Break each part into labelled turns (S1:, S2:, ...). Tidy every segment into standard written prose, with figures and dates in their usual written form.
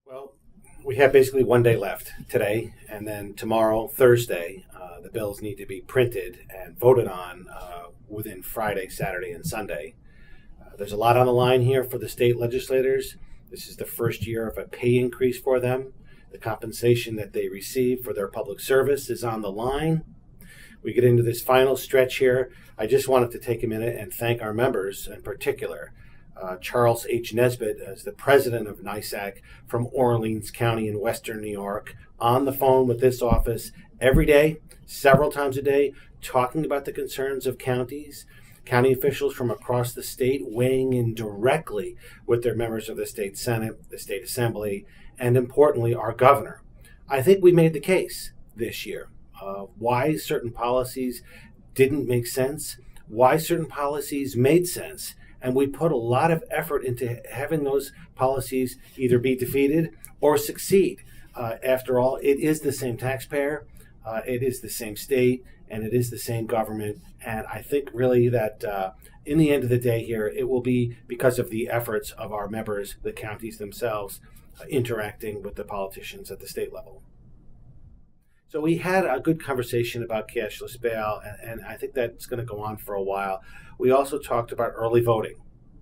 S1: Well, we have basically one day left today, and then tomorrow, Thursday, the bills need to be printed and voted on within Friday, Saturday, and Sunday. There's a lot on the line here for the state legislators. This is the first year of a pay increase for them. The compensation that they receive for their public service is on the line. We get into this final stretch here. I just wanted to take a minute and thank our members in particular. Charles H. Nesbitt as the president of NYSAC from Orleans County in Western New York, on the phone with this office every day, several times a day, talking about the concerns of counties, county officials from across the state weighing in directly with their members of the state Senate, the state assembly, and importantly, our governor. I think we made the case this year. Why certain policies didn't make sense, why certain policies made sense, and we put a lot of effort into having those policies either be defeated or succeed. After all, it is the same taxpayer, it is the same state, and it is the same government. And I think really that in the end of the day here, it will be because of the efforts of our members, the counties themselves, interacting with the politicians at the state level. So we had a good conversation about cashless bail, and I think that's going to go on for a while. We also talked about early voting,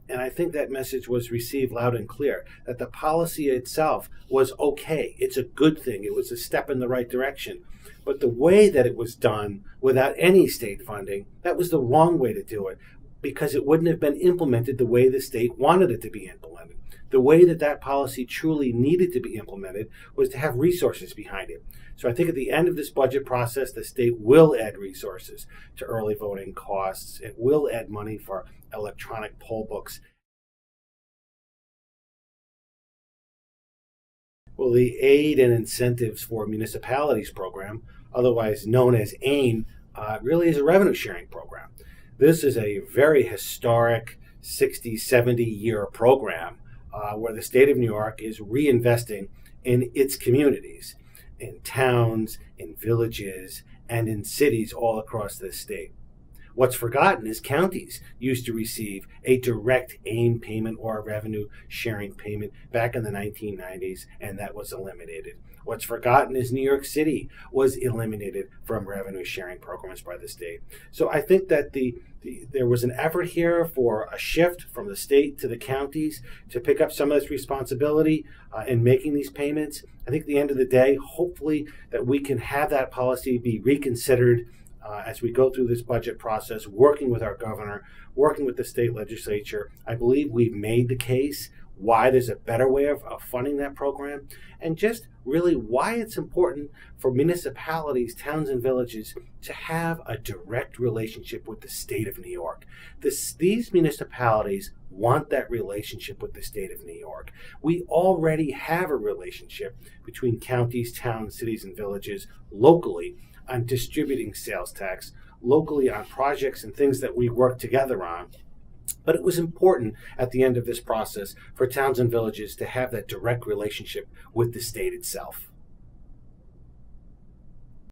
S1: and I think that message was received loud and clear, that the policy itself was okay. It's a good thing. It was a step in the right direction. But the way that it was done without any state funding, that was the wrong way to do it, because it wouldn't have been implemented the way the state wanted it to be implemented. The way that that policy truly needed to be implemented was to have resources behind it. So I think at the end of this budget process, the state will add resources to early voting costs. It will add money for electronic poll books. Well, the Aid and Incentives for Municipalities program, otherwise known as AIM, really is a revenue sharing program. This is a very historic 60, 70-year program where the state of New York is reinvesting in its communities, in towns, in villages, and in cities all across this state. What's forgotten is counties used to receive a direct AIM payment or a revenue sharing payment back in the 1990s, and that was eliminated. What's forgotten is New York City was eliminated from revenue sharing programs by the state. So I think that there was an effort here for a shift from the state to the counties to pick up some of this responsibility in making these payments. I think at the end of the day, hopefully that we can have that policy be reconsidered as we go through this budget process, working with our governor, working with the state legislature. I believe we've made the case why there's a better way of funding that program, and just really why it's important for municipalities, towns, and villages to have a direct relationship with the state of New York. These municipalities want that relationship with the state of New York. We already have a relationship between counties, towns, cities, and villages locally on distributing sales tax, locally on projects and things that we work together on. But it was important at the end of this process for towns and villages to have that direct relationship with the state itself.